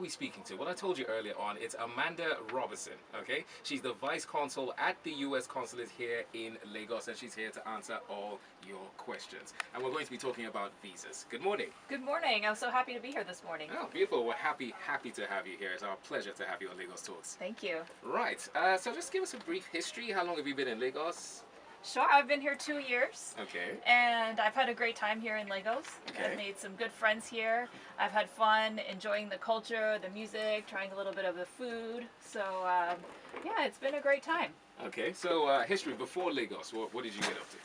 we speaking to? Well, I told you earlier on, it's Amanda Roberson, okay? She's the Vice Consul at the US Consulate here in Lagos, and she's here to answer all your questions. And we're going to be talking about visas. Good morning. Good morning. I'm so happy to be here this morning. Oh, beautiful. We're happy to have you here. It's our pleasure to have you on Lagos Talks. Thank you. Right. So just give us a brief history. How long have you been in Lagos? Sure, I've been here 2 years. Okay. And I've had a great time here in Lagos. Okay. I've made some good friends here. I've had fun enjoying the culture, the music, trying a little bit of the food. So, yeah, it's been a great time. Okay, so history before Lagos, what did you get up to?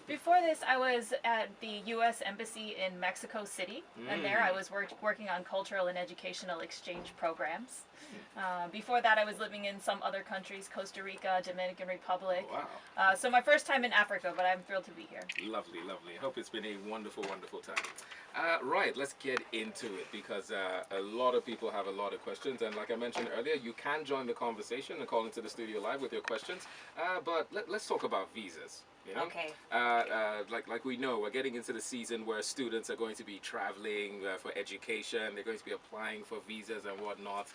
Before this, I was at the U.S. Embassy in Mexico City, and there I was working on cultural and educational exchange programs. Before that, I was living in some other countries, Costa Rica, Dominican Republic. Oh, wow. So my first time in Africa, but I'm thrilled to be here. Lovely, lovely. I hope it's been a wonderful, wonderful time. Right, let's get into it because a lot of people have a lot of questions, and like I mentioned earlier, you can join the conversation and call into the studio live with your questions, but let's talk about visas. You know? Okay. Like we know, we're getting into the season where students are going to be traveling for education. They're going to be applying for visas and whatnot.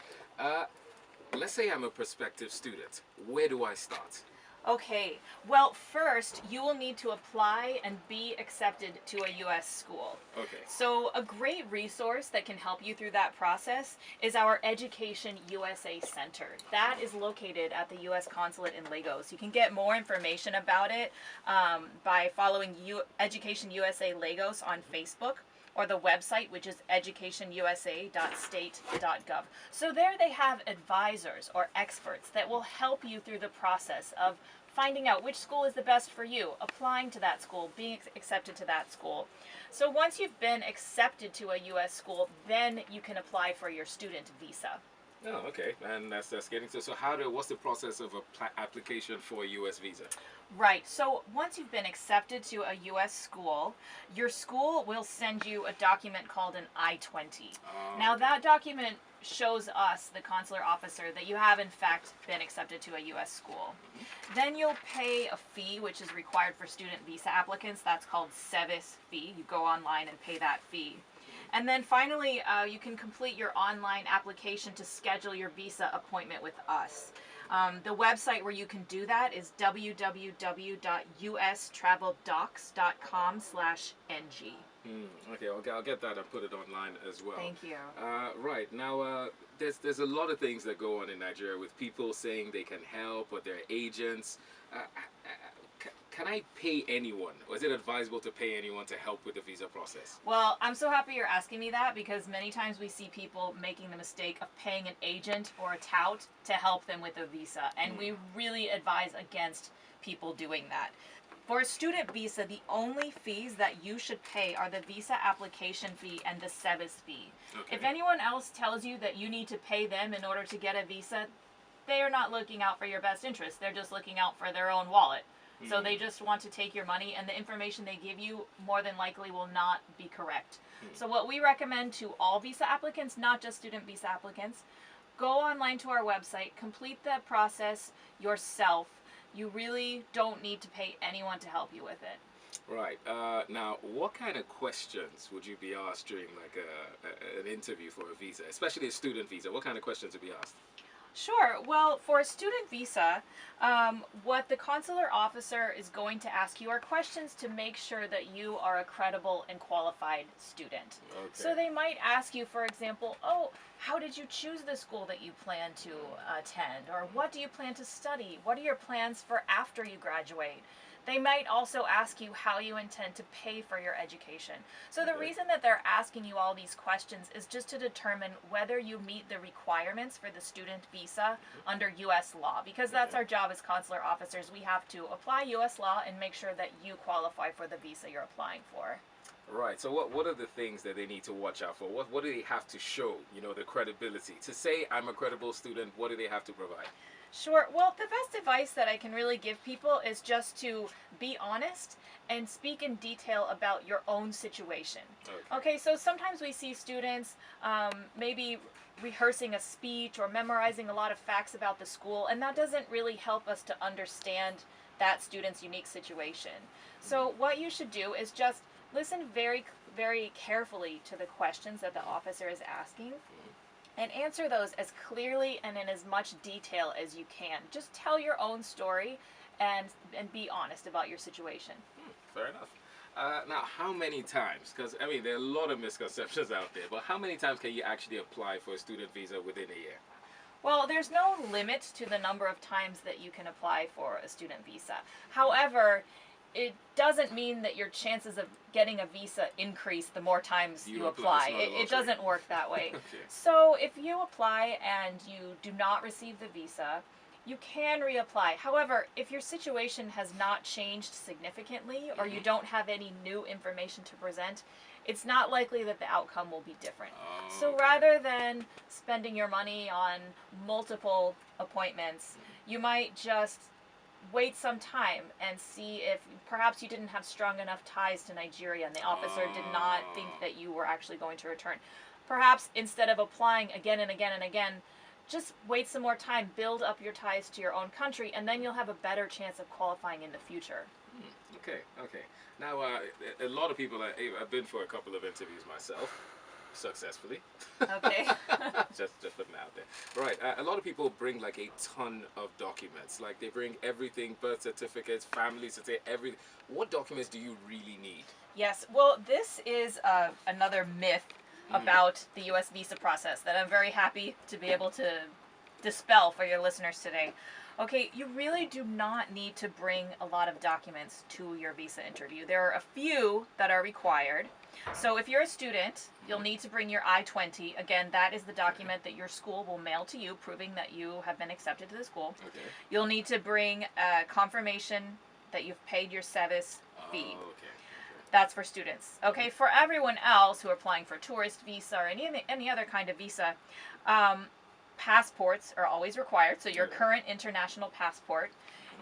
Let's say I'm a prospective student. Where do I start? Okay, well, first you will need to apply and be accepted to a U.S. school. Okay. So a great resource that can help you through that process is our Education USA Center. That is located at the U.S. Consulate in Lagos. You can get more information about it by following Education USA Lagos on Facebook, or the website, which is educationusa.state.gov. So there they have advisors or experts that will help you through the process of finding out which school is the best for you, applying to that school, being accepted to that school. So once you've been accepted to a U.S. school, then you can apply for your student visa. Oh, okay. And that's getting to. So what's the process of application for a U.S. visa? Right. So once you've been accepted to a U.S. school, your school will send you a document called an I-20. Now okay. that document shows us, the consular officer, that you have in fact been accepted to a U.S. school. Then you'll pay a fee, which is required for student visa applicants. That's called SEVIS fee. You go online and pay that fee. And then finally, you can complete your online application to schedule your visa appointment with us. The website where you can do that is www.ustraveldocs.com/ng. Okay, I'll get that and put it online as well. Thank you. Right, now there's a lot of things that go on in Nigeria with people saying they can help or they're agents. Can I pay anyone, or is it advisable to pay anyone to help with the visa process? Well, I'm so happy you're asking me that, because many times we see people making the mistake of paying an agent or a tout to help them with a visa, and we really advise against people doing that. For a student visa, the only fees that you should pay are the visa application fee and the SEVIS fee. Okay. If anyone else tells you that you need to pay them in order to get a visa, they are not looking out for your best interest. They're just looking out for their own wallet. So they just want to take your money, and the information they give you more than likely will not be correct. So what we recommend to all visa applicants, not just student visa applicants, go online to our website, complete the process yourself. You really don't need to pay anyone to help you with it. Right. Now, what kind of questions would you be asked during like an interview for a visa, especially a student visa? What kind of questions would be asked? Sure. Well, for a student visa, what the consular officer is going to ask you are questions to make sure that you are a credible and qualified student. Okay. So they might ask you, for example, oh, how did you choose the school that you plan to attend? Or what do you plan to study? What are your plans for after you graduate? They might also ask you how you intend to pay for your education. So the reason that they're asking you all these questions is just to determine whether you meet the requirements for the student visa under U.S. law, because that's our job as consular officers. We have to apply U.S. law and make sure that you qualify for the visa you're applying for. Right. So what are the things that they need to watch out for? What do they have to show, you know, the credibility? To say I'm a credible student, what do they have to provide? Sure. Well, the best advice that I can really give people is just to be honest and speak in detail about your own situation. Okay, so sometimes we see students maybe rehearsing a speech or memorizing a lot of facts about the school, and that doesn't really help us to understand that student's unique situation. So what you should do is just listen very, very carefully to the questions that the officer is asking, and answer those as clearly and in as much detail as you can. Just tell your own story and be honest about your situation. Fair enough. Now, how many times, because I mean, there are a lot of misconceptions out there, but how many times can you actually apply for a student visa within a year? Well, there's no limit to the number of times that you can apply for a student visa. However, it doesn't mean that your chances of getting a visa increase the more times you apply. It doesn't work that way. Okay. So if you apply and you do not receive the visa, you can reapply. However, if your situation has not changed significantly or you don't have any new information to present, it's not likely that the outcome will be different. So rather than spending your money on multiple appointments, you might just wait some time and see if perhaps you didn't have strong enough ties to Nigeria and the officer did not think that you were actually going to return. Perhaps instead of applying again and again and again, just wait some more time, build up your ties to your own country, and then you'll have a better chance of qualifying in the future. Okay. Now, a lot of people, I've been for a couple of interviews myself, successfully. Okay. just putting it out there. Right, a lot of people bring like a ton of documents. Like they bring everything, birth certificates, family certificates, everything. What documents do you really need? Yes, well, this is another myth about the U.S. visa process that I'm very happy to be able to dispel for your listeners today. Okay, you really do not need to bring a lot of documents to your visa interview. There are a few that are required. So if you're a student, you'll need to bring your I-20. Again, that is the document that your school will mail to you, proving that you have been accepted to the school. Okay. You'll need to bring a confirmation that you've paid your service fee. Okay. That's for students. Okay, for everyone else who are applying for tourist visa or any other kind of visa, passports are always required, so your current international passport.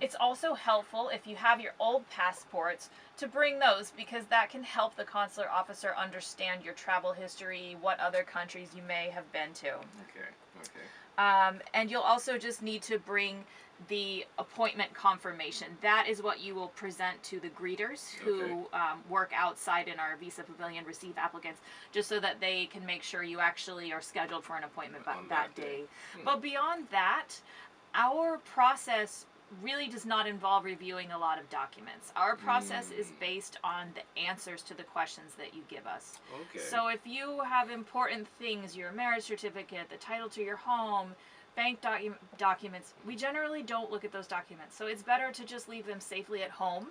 It's also helpful if you have your old passports to bring those, because that can help the consular officer understand your travel history, what other countries you may have been to. Okay. And you'll also just need to bring the appointment confirmation. That is what you will present to the greeters who work outside in our visa pavilion, receive applicants, just so that they can make sure you actually are scheduled for an appointment that day. But beyond that, our process really does not involve reviewing a lot of documents. Our process is based on the answers to the questions that you give us. Okay. So if you have important things, your marriage certificate, the title to your home, bank documents, we generally don't look at those documents. So it's better to just leave them safely at home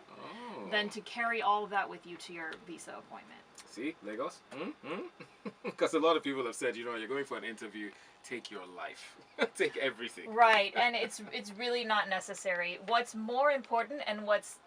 than to carry all of that with you to your visa appointment. See, Lagos? Because a lot of people have said, you're going for an interview, take your life. Take everything. Right, and it's really not necessary. What's more important and what's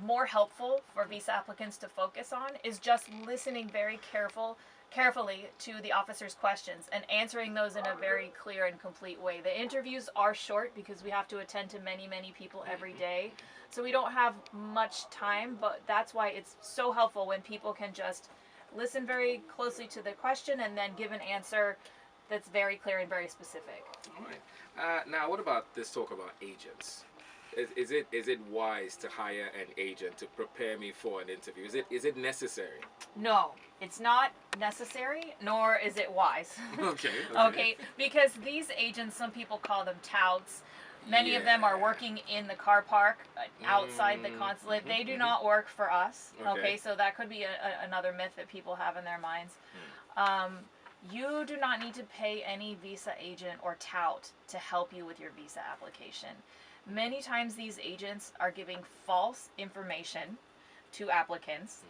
more helpful for visa applicants to focus on is just listening very carefully to the officer's questions and answering those in a very clear and complete way. The interviews are short because we have to attend to many people every day, so we don't have much time, but that's why it's so helpful when people can just listen very closely to the question and then give an answer that's very clear and very specific. All right. Now, what about this talk about agents? Is it wise to hire an agent to prepare me for an interview? Is it necessary? No, it's not necessary, nor is it wise. Okay. Because these agents, some people call them touts. Many of them are working in the car park outside the consulate. They do not work for us. Okay, so that could be another myth that people have in their minds. You do not need to pay any visa agent or tout to help you with your visa application. Many times these agents are giving false information to applicants,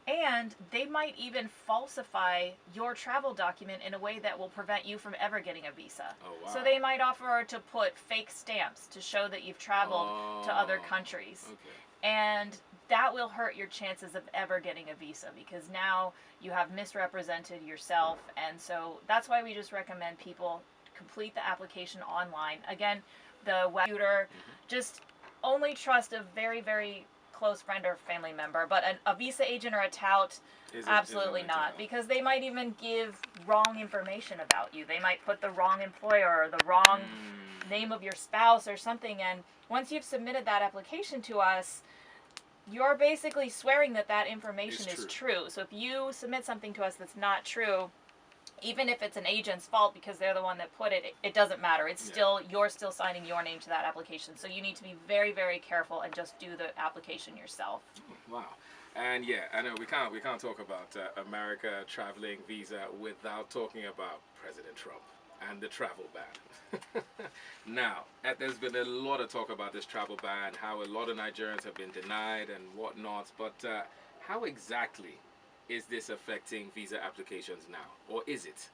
and they might even falsify your travel document in a way that will prevent you from ever getting a visa. Oh, wow. So they might offer to put fake stamps to show that you've traveled to other countries. Okay. And that will hurt your chances of ever getting a visa, because now you have misrepresented yourself. And so that's why we just recommend people complete the application online. Again, the computer, just only trust a very close friend or family member, but a visa agent or a tout, absolutely not, because they might even give wrong information about you. They might put the wrong employer or the wrong name of your spouse or something, and once you've submitted that application to us, you're basically swearing that information is true. So if you submit something to us that's not true, even if it's an agent's fault because they're the one that put it, it doesn't matter. It's still, you're still signing your name to that application. So you need to be very, very careful and just do the application yourself. Wow. And yeah, I know we can't talk about America traveling visa without talking about President Trump and the travel ban. Now, there's been a lot of talk about this travel ban, how a lot of Nigerians have been denied and whatnot, but how exactly is this affecting visa applications now, or is it?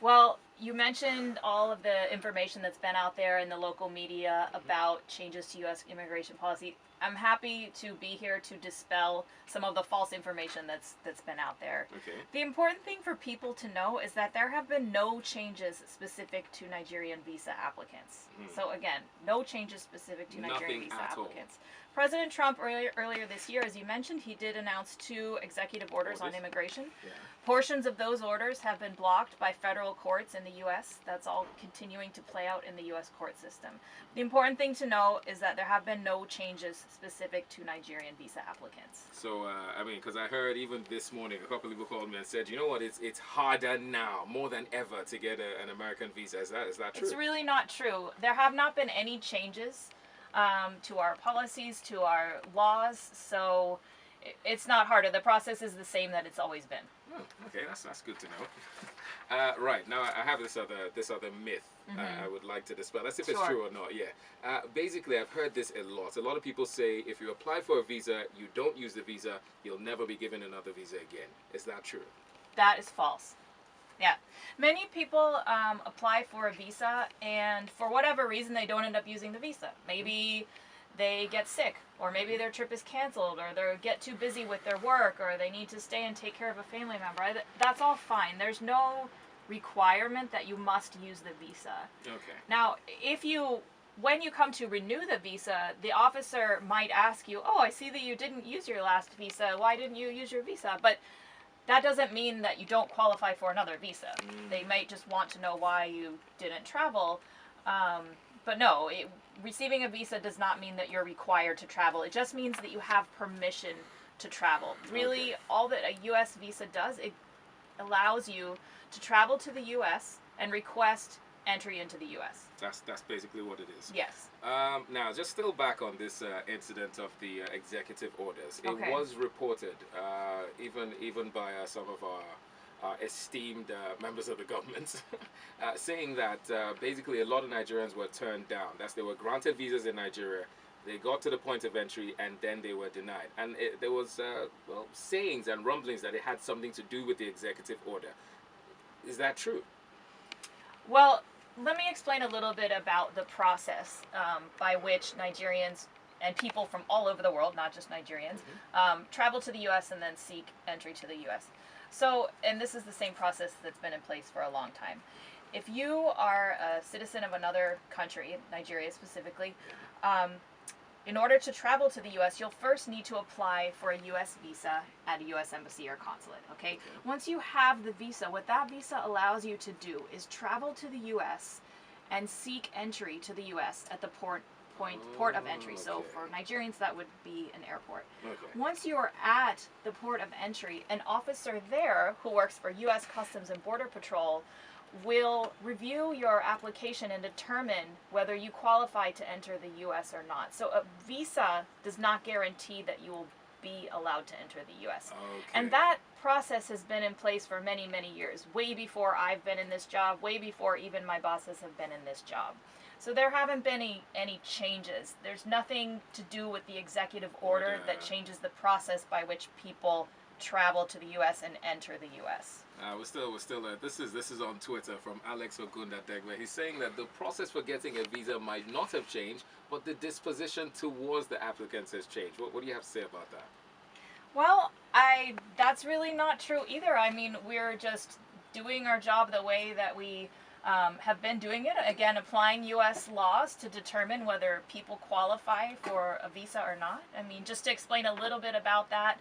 Well, you mentioned all of the information that's been out there in the local media about changes to U.S. immigration policy. I'm happy to be here to dispel some of the false information that's been out there. Okay. The important thing for people to know is that there have been no changes specific to Nigerian visa applicants. So again, no changes specific to Nigerian visa applicants. President Trump earlier this year, as you mentioned, he did announce 2 executive orders on immigration. Yeah. Portions of those orders have been blocked by federal courts in the U.S. That's all continuing to play out in the U.S. court system. The important thing to know is that there have been no changes specific to Nigerian visa applicants. So, I mean, because I heard even this morning, a couple of people called me and said, you know what, it's harder now, more than ever, to get an American visa. Is that true? It's really not true. There have not been any changes to our policies, to our laws, so it's not harder. The process is the same that it's always been. Oh, okay, that's good to know. Right, now I have this other myth I would like to dispel. Let's see if it's true or not. Yeah. Basically, I've heard this a lot. A lot of people say if you apply for a visa, you don't use the visa, you'll never be given another visa again. Is that true? That is false. Yeah. Many people apply for a visa, and for whatever reason, they don't end up using the visa. Maybe they get sick, or maybe their trip is canceled, or they get too busy with their work, or they need to stay and take care of a family member. That's all fine. There's no requirement that you must use the visa. Okay. Now, when you come to renew the visa, the officer might ask you, oh, I see that you didn't use your last visa. Why didn't you use your visa? But that doesn't mean that you don't qualify for another visa. They might just want to know why you didn't travel. But no, receiving a visa does not mean that you're required to travel. It just means that you have permission to travel. Really, all that a U.S. visa does, it allows you to travel to the U.S. and request entry into the U.S. That's basically what it is. Yes. Now, just still back on this incident of the executive orders. Okay. It was reported, even by some of our esteemed members of the government, saying that basically a lot of Nigerians were turned down. They were granted visas in Nigeria. They got to the point of entry and then they were denied. And there was sayings and rumblings that it had something to do with the executive order. Is that true? Well, let me explain a little bit about the process by which Nigerians and people from all over the world, not just Nigerians, travel to the U.S. and then seek entry to the U.S. So, and this is the same process that's been in place for a long time. If you are a citizen of another country, Nigeria specifically, in order to travel to the U.S., you'll first need to apply for a U.S. visa at a U.S. embassy or consulate, okay? Once you have the visa, what that visa allows you to do is travel to the U.S. and seek entry to the U.S. at the port of entry. So for Nigerians, that would be an airport. Once you are at the port of entry, an officer there who works for U.S. Customs and Border Patrol will review your application and determine whether you qualify to enter the U.S. or not. So a visa does not guarantee that you will be allowed to enter the U.S. And that process has been in place for many, many years, way before I've been in this job, way before even my bosses have been in this job. So there haven't been any changes. There's nothing to do with the executive order that changes the process by which people travel to the U.S. and enter the U.S. We're still this is on Twitter from Alex Ogunda Degbe. He's saying that the process for getting a visa might not have changed, but the disposition towards the applicants has changed. What do you have to say about that? Well, that's really not true either. I mean, we're just doing our job the way that we have been doing it. Again, applying U.S. laws to determine whether people qualify for a visa or not. I mean, just to explain a little bit about that,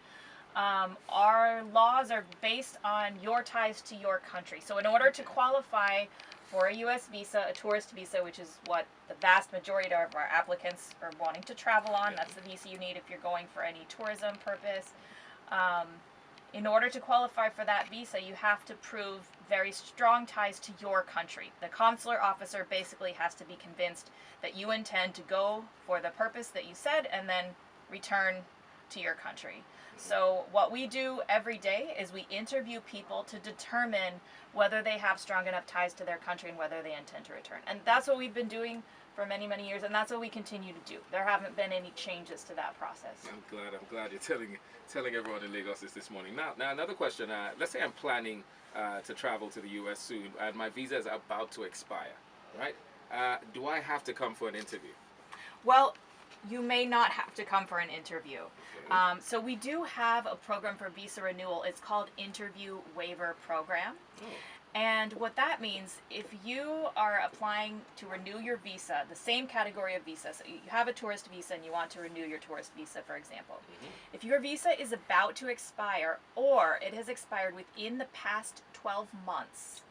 our laws are based on your ties to your country. So in order to qualify for a U.S. visa, a tourist visa, which is what the vast majority of our applicants are wanting to travel on, that's the visa you need if you're going for any tourism purpose, In order to qualify for that visa, you have to prove very strong ties to your country. The consular officer basically has to be convinced that you intend to go for the purpose that you said and then return to your country. So what we do every day is we interview people to determine whether they have strong enough ties to their country and whether they intend to return. And that's what we've been doing for many, many years, and that's what we continue to do. There haven't been any changes to that process. I'm glad you're telling everyone in Lagos this morning. Now another question. Let's say I'm planning to travel to the U.S. soon, and my visa is about to expire, right? Do I have to come for an interview? Well, you may not have to come for an interview. Okay. So we do have a program for visa renewal. It's called Interview Waiver Program. Oh. And what that means, if you are applying to renew your visa, the same category of visa, so you have a tourist visa and you want to renew your tourist visa, for example. If your visa is about to expire or it has expired within the past 12 months,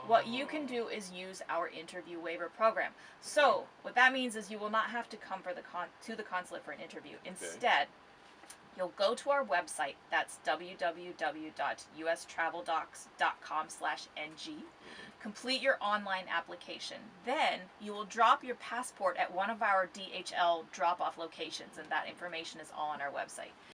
what you can do is use our interview waiver program. So what that means is you will not have to come to the consulate for an interview. Instead, you'll go to our website. That's www.ustraveldocs.com/ng. Complete your online application. Then you will drop your passport at one of our DHL drop-off locations, and that information is all on our website.